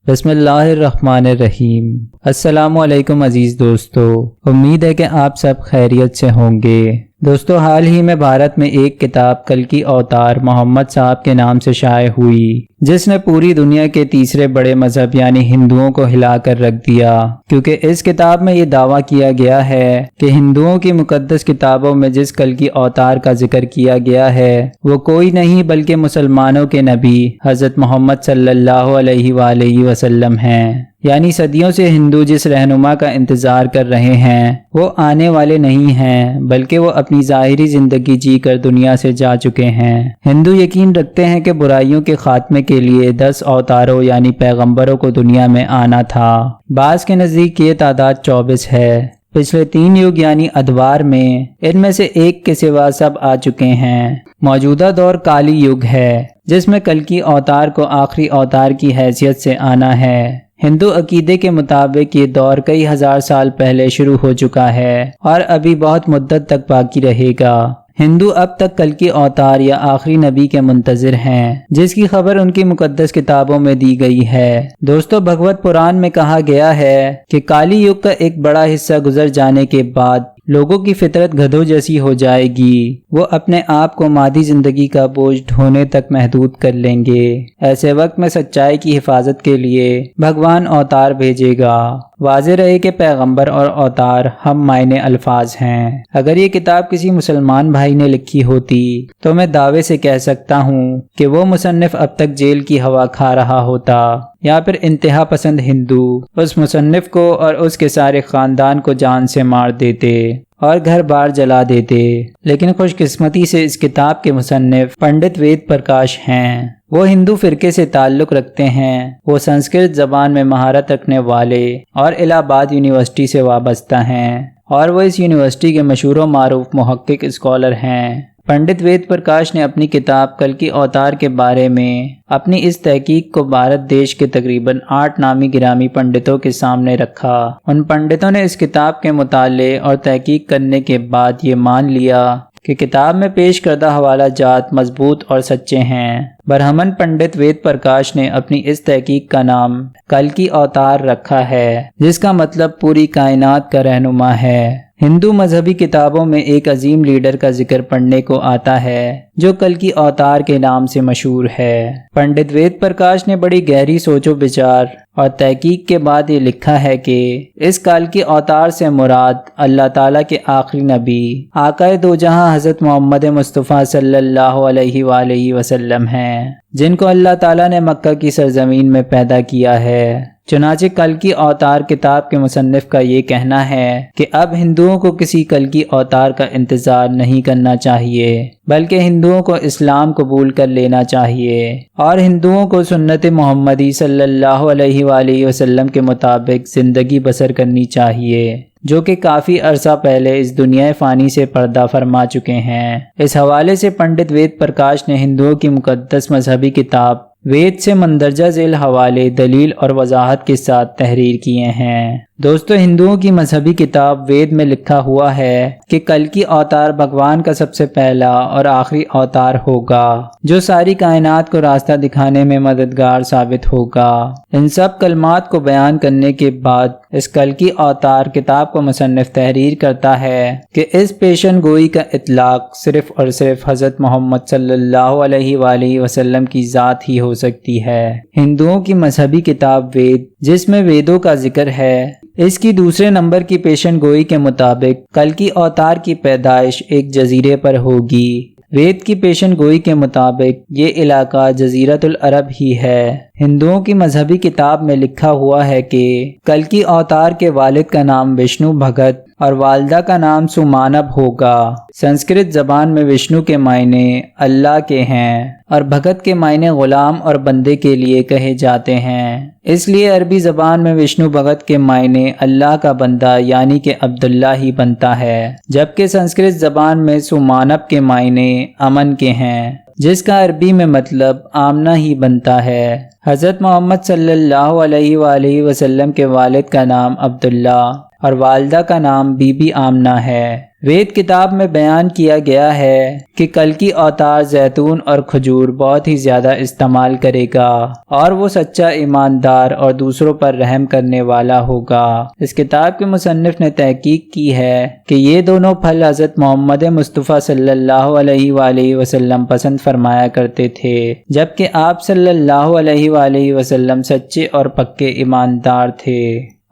بسم اللہ الرحمن الرحیم۔ السلام علیکم عزیز دوستو، امید ہے کہ آپ سب خیریت سے ہوں گے۔ دوستو، حال ہی میں بھارت میں ایک کتاب کلکی اوتار محمد صاحب کے نام سے شائع ہوئی، جس نے پوری دنیا کے تیسرے بڑے مذہب یعنی ہندوؤں کو ہلا کر رکھ دیا، کیونکہ اس کتاب میں یہ دعویٰ کیا گیا ہے کہ ہندوؤں کی مقدس کتابوں میں جس کلکی اوتار کا ذکر کیا گیا ہے وہ کوئی نہیں بلکہ مسلمانوں کے نبی حضرت محمد صلی اللہ علیہ وآلہ وسلم ہیں۔ یعنی صدیوں سے ہندو جس رہنما کا انتظار کر رہے ہیں وہ آنے والے نہیں ہیں، بلکہ وہ اپنی ظاہری زندگی جی کر دنیا سے جا چکے ہیں۔ ہندو یقین رکھتے ہیں کہ برائیوں کے خاتمے کے لیے 10 اوتاروں یعنی پیغمبروں کو دنیا میں آنا تھا۔ بعض کے نزدیک یہ تعداد 24 ہے۔ پچھلے 3 یگ یعنی ادوار میں ان میں سے ایک کے سوا سب آ چکے ہیں۔ موجودہ دور کالی یگ ہے، جس میں کلکی اوتار کو آخری اوتار کی حیثیت سے آنا ہے۔ ہندو عقیدے کے مطابق یہ دور کئی ہزار سال پہلے شروع ہو چکا ہے اور ابھی بہت مدت تک باقی رہے گا۔ ہندو اب تک کلکی اوتار یا آخری نبی کے منتظر ہیں، جس کی خبر ان کی مقدس کتابوں میں دی گئی ہے۔ دوستو، بھگوت پران میں کہا گیا ہے کہ کالی یگ کا ایک بڑا حصہ گزر جانے کے بعد لوگوں کی فطرت گدھوں جیسی ہو جائے گی۔ وہ اپنے آپ کو مادی زندگی کا بوجھ ڈھونے تک محدود کر لیں گے۔ ایسے وقت میں سچائی کی حفاظت کے لیے بھگوان اوتار بھیجے گا۔ واضح رہے کہ پیغمبر اور اوتار ہم معنی الفاظ ہیں۔ اگر یہ کتاب کسی مسلمان بھائی نے لکھی ہوتی تو میں دعوے سے کہہ سکتا ہوں کہ وہ مصنف اب تک جیل کی ہوا کھا رہا ہوتا، یا پھر انتہا پسند ہندو اس مصنف کو اور اس کے سارے خاندان کو جان سے مار دیتے اور گھر بار جلا دیتے۔ لیکن خوش قسمتی سے اس کتاب کے مصنف پنڈت وید پرکاش ہیں۔ وہ ہندو فرقے سے تعلق رکھتے ہیں۔ وہ سنسکرت زبان میں مہارت رکھنے والے اور الہ آباد یونیورسٹی سے وابستہ ہیں، اور وہ اس یونیورسٹی کے مشہور و معروف محقق اسکالر ہیں۔ پنڈت وید پرکاش نے اپنی کتاب کلکی اوتار کے بارے میں اپنی اس تحقیق کو بھارت دیش کے تقریباً 8 نامی گرامی پنڈتوں کے سامنے رکھا۔ ان پنڈتوں نے اس کتاب کے مطالعے اور تحقیق کرنے کے بعد یہ مان لیا کہ کتاب میں پیش کردہ حوالہ جات مضبوط اور سچے ہیں۔ برہمن پنڈت وید پرکاش نے اپنی اس تحقیق کا نام کلکی اوتار رکھا ہے، جس کا مطلب پوری کائنات کا رہنما ہے۔ ہندو مذہبی کتابوں میں ایک عظیم لیڈر کا ذکر پڑھنے کو آتا ہے جو کلکی اوتار کے نام سے مشہور ہے۔ پنڈت وید پرکاش نے بڑی گہری سوچ و بچار اور تحقیق کے بعد یہ لکھا ہے کہ اس کلکی اوتار سے مراد اللہ تعالیٰ کے آخری نبی آقا دو جہاں حضرت محمد مصطفیٰ صلی اللہ علیہ وآلہ وسلم ہیں، جن کو اللہ تعالیٰ نے مکہ کی سرزمین میں پیدا کیا ہے۔ چنانچہ کلکی اوتار کتاب کے مصنف کا یہ کہنا ہے کہ اب ہندوؤں کو کسی کلکی اوتار کا انتظار نہیں کرنا چاہیے، بلکہ ہندوؤں کو اسلام قبول کر لینا چاہیے اور ہندوؤں کو سنت محمدی صلی اللہ علیہ وآلہ وسلم کے مطابق زندگی بسر کرنی چاہیے، جو کہ کافی عرصہ پہلے اس دنیا فانی سے پردہ فرما چکے ہیں۔ اس حوالے سے پنڈت وید پرکاش نے ہندوؤں کی مقدس مذہبی کتاب وید سے مندرجہ ذیل حوالے دلیل اور وضاحت کے ساتھ تحریر کیے ہیں۔ دوستو، ہندوؤں کی مذہبی کتاب وید میں لکھا ہوا ہے کہ کلکی اوتار بھگوان کا سب سے پہلا اور آخری اوتار ہوگا، جو ساری کائنات کو راستہ دکھانے میں مددگار ثابت ہوگا۔ ان سب کلمات کو بیان کرنے کے بعد اس کلکی اوتار کتاب کو مصنف تحریر کرتا ہے کہ اس پیشن گوئی کا اطلاق صرف اور صرف حضرت محمد صلی اللہ علیہ وآلہ وسلم کی ذات ہی ہو سکتی ہے۔ ہندوؤں کی مذہبی کتاب وید، جس میں ویدوں کا ذکر ہے، اس کی دوسرے نمبر کی پیشن گوئی کے مطابق کلکی اوتار کی پیدائش ایک جزیرے پر ہوگی۔ وید کی پیشن گوئی کے مطابق یہ علاقہ جزیرۃ العرب ہی ہے۔ ہندوؤں کی مذہبی کتاب میں لکھا ہوا ہے کہ کلکی اوتار کے والد کا نام وشنو بھگت اور والدہ کا نام سمانب ہوگا۔ سنسکرت زبان میں وشنو کے معنی اللہ کے ہیں اور بھگت کے معنی غلام اور بندے کے لیے کہے جاتے ہیں۔ اس لیے عربی زبان میں وشنو بھگت کے معنی اللہ کا بندہ یعنی کہ عبداللہ ہی بنتا ہے، جبکہ سنسکرت زبان میں سمانب کے معنی امن کے ہیں، جس کا عربی میں مطلب آمنہ ہی بنتا ہے۔ حضرت محمد صلی اللہ علیہ وآلہ وسلم کے والد کا نام عبداللہ اور والدہ کا نام بی بی آمنہ ہے۔ وید کتاب میں بیان کیا گیا ہے کہ کلکی اوتار زیتون اور کھجور بہت ہی زیادہ استعمال کرے گا اور وہ سچا ایماندار اور دوسروں پر رحم کرنے والا ہوگا۔ اس کتاب کے مصنف نے تحقیق کی ہے کہ یہ دونوں پھل حضرت محمد مصطفیٰ صلی اللہ علیہ وآلہ وسلم پسند فرمایا کرتے تھے، جبکہ آپ صلی اللہ علیہ وآلہ وسلم سچے اور پکے ایماندار تھے۔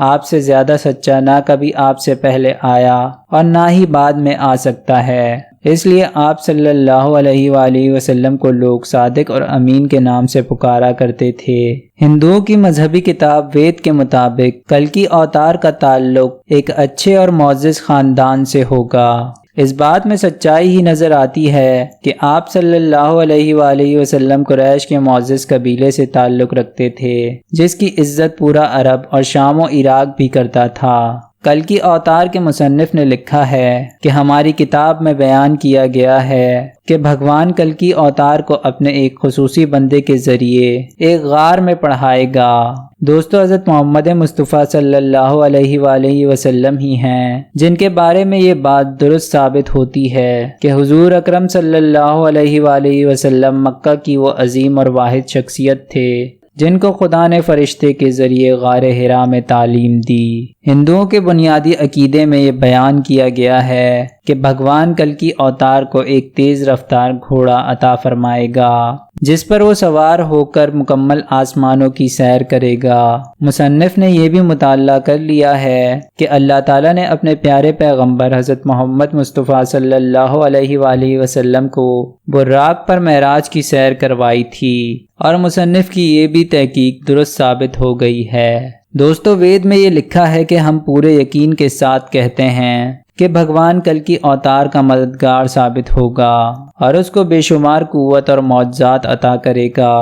آپ سے زیادہ سچا نہ کبھی آپ سے پہلے آیا اور نہ ہی بعد میں آ سکتا ہے، اس لیے آپ صلی اللہ علیہ وآلہ وسلم کو لوگ صادق اور امین کے نام سے پکارا کرتے تھے۔ ہندوؤں کی مذہبی کتاب وید کے مطابق کلکی اوتار کا تعلق ایک اچھے اور معزز خاندان سے ہوگا۔ اس بات میں سچائی ہی نظر آتی ہے کہ آپ صلی اللہ علیہ وآلہ وسلم قریش کے معزز قبیلے سے تعلق رکھتے تھے، جس کی عزت پورا عرب اور شام و عراق بھی کرتا تھا۔ کلکی اوتار کے مصنف نے لکھا ہے کہ ہماری کتاب میں بیان کیا گیا ہے کہ بھگوان کلکی اوتار کو اپنے ایک خصوصی بندے کے ذریعے ایک غار میں پڑھائے گا۔ دوستو، حضرت محمد مصطفیٰ صلی اللہ علیہ وآلہ وسلم ہی ہیں جن کے بارے میں یہ بات درست ثابت ہوتی ہے کہ حضور اکرم صلی اللہ علیہ وآلہ وسلم مکہ کی وہ عظیم اور واحد شخصیت تھے جن کو خدا نے فرشتے کے ذریعے غار حرا میں تعلیم دی۔ ہندوؤں کے بنیادی عقیدے میں یہ بیان کیا گیا ہے کہ بھگوان کلکی اوتار کو ایک تیز رفتار گھوڑا عطا فرمائے گا جس پر وہ سوار ہو کر مکمل آسمانوں کی سیر کرے گا۔ مصنف نے یہ بھی مطالعہ کر لیا ہے کہ اللہ تعالیٰ نے اپنے پیارے پیغمبر حضرت محمد مصطفیٰ صلی اللہ علیہ وآلہ وسلم کو براق پر معراج کی سیر کروائی تھی، اور مصنف کی یہ بھی تحقیق درست ثابت ہو گئی ہے۔ دوستو، وید میں یہ لکھا ہے کہ ہم پورے یقین کے ساتھ کہتے ہیں کہ بھگوان کلکی اوتار کا مددگار ثابت ہوگا اور اس کو بے شمار قوت اور معجزات عطا کرے گا۔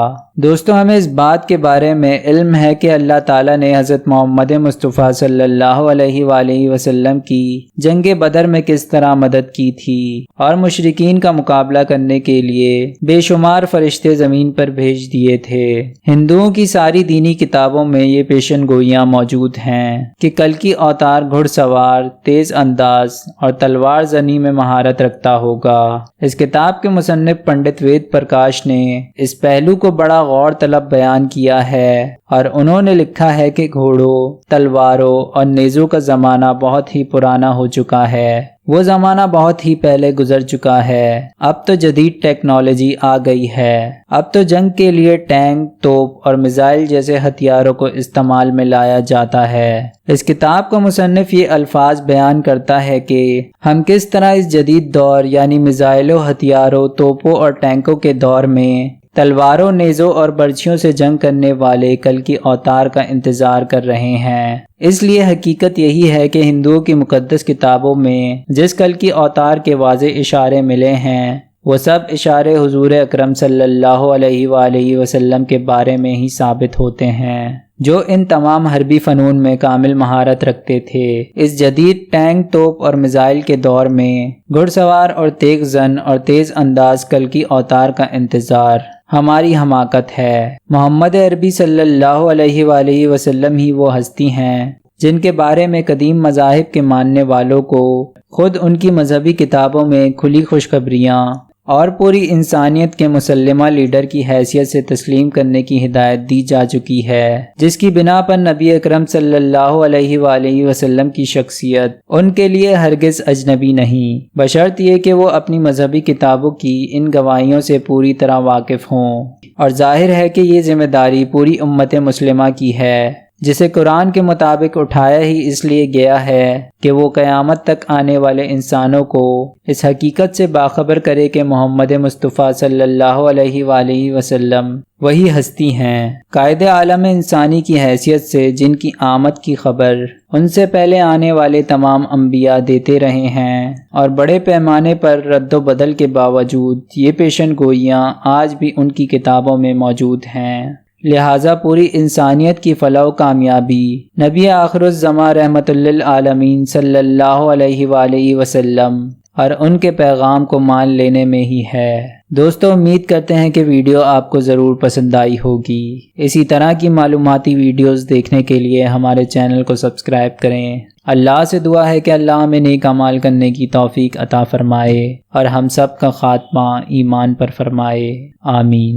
دوستو، ہمیں اس بات کے بارے میں علم ہے کہ اللہ تعالیٰ نے حضرت محمد مصطفیٰ صلی اللہ علیہ وآلہ وسلم کی جنگ بدر میں کس طرح مدد کی تھی اور مشرکین کا مقابلہ کرنے کے لیے بے شمار فرشتے زمین پر بھیج دیے تھے۔ ہندوؤں کی ساری دینی کتابوں میں یہ پیشن گوئیاں موجود ہیں کہ کلکی اوتار گھڑ سوار، تیز انداز اور تلوار زنی میں مہارت رکھتا ہوگا۔ اس کتاب کے مصنف پنڈت وید پرکاش نے اس پہلو کو بڑا غور طلب بیان کیا ہے، اور انہوں نے لکھا ہے کہ گھوڑوں، تلواروں اور نیزوں کا زمانہ بہت ہی پرانا ہو چکا ہے۔ وہ زمانہ بہت ہی پہلے گزر چکا ہے۔ اب تو جدید ٹیکنالوجی آ گئی ہے۔ اب تو جنگ کے لیے ٹینک، توپ اور میزائل جیسے ہتھیاروں کو استعمال میں لایا جاتا ہے۔ اس کتاب کا مصنف یہ الفاظ بیان کرتا ہے کہ ہم کس طرح اس جدید دور یعنی میزائلوں، ہتھیاروں، توپوں اور ٹینکوں کے دور میں تلواروں، نیزوں اور برچھیوں سے جنگ کرنے والے کلکی اوتار کا انتظار کر رہے ہیں۔ اس لیے حقیقت یہی ہے کہ ہندوؤں کی مقدس کتابوں میں جس کلکی اوتار کے واضح اشارے ملے ہیں وہ سب اشارے حضور اکرم صلی اللہ علیہ وآلہ وسلم کے بارے میں ہی ثابت ہوتے ہیں، جو ان تمام حربی فنون میں کامل مہارت رکھتے تھے۔ اس جدید ٹینک، توپ اور میزائل کے دور میں گھڑ سوار اور تیز زن اور تیز انداز کلکی اوتار کا انتظار ہماری حماقت ہے۔ محمد عربی صلی اللہ علیہ وآلہ وسلم ہی وہ ہستی ہیں جن کے بارے میں قدیم مذاہب کے ماننے والوں کو خود ان کی مذہبی کتابوں میں کھلی خوشخبریاں اور پوری انسانیت کے مسلمہ لیڈر کی حیثیت سے تسلیم کرنے کی ہدایت دی جا چکی ہے، جس کی بنا پر نبی اکرم صلی اللہ علیہ وآلہ وسلم کی شخصیت ان کے لیے ہرگز اجنبی نہیں، بشرط یہ کہ وہ اپنی مذہبی کتابوں کی ان گواہیوں سے پوری طرح واقف ہوں۔ اور ظاہر ہے کہ یہ ذمہ داری پوری امت مسلمہ کی ہے، جسے قرآن کے مطابق اٹھایا ہی اس لیے گیا ہے کہ وہ قیامت تک آنے والے انسانوں کو اس حقیقت سے باخبر کرے کہ محمد مصطفیٰ صلی اللہ علیہ وآلہ وسلم وہی ہستی ہیں، قائد عالم انسانی کی حیثیت سے، جن کی آمد کی خبر ان سے پہلے آنے والے تمام انبیاء دیتے رہے ہیں، اور بڑے پیمانے پر رد و بدل کے باوجود یہ پیشن گوئیاں آج بھی ان کی کتابوں میں موجود ہیں۔ لہٰذا پوری انسانیت کی فلاح و کامیابی نبی آخر الزماں رحمت للعالمین صلی اللہ علیہ وآلہ وسلم اور ان کے پیغام کو مان لینے میں ہی ہے۔ دوستو، امید کرتے ہیں کہ ویڈیو آپ کو ضرور پسند آئی ہوگی۔ اسی طرح کی معلوماتی ویڈیوز دیکھنے کے لیے ہمارے چینل کو سبسکرائب کریں۔ اللہ سے دعا ہے کہ اللہ ہمیں نیک اعمال کرنے کی توفیق عطا فرمائے اور ہم سب کا خاتمہ ایمان پر فرمائے، آمین۔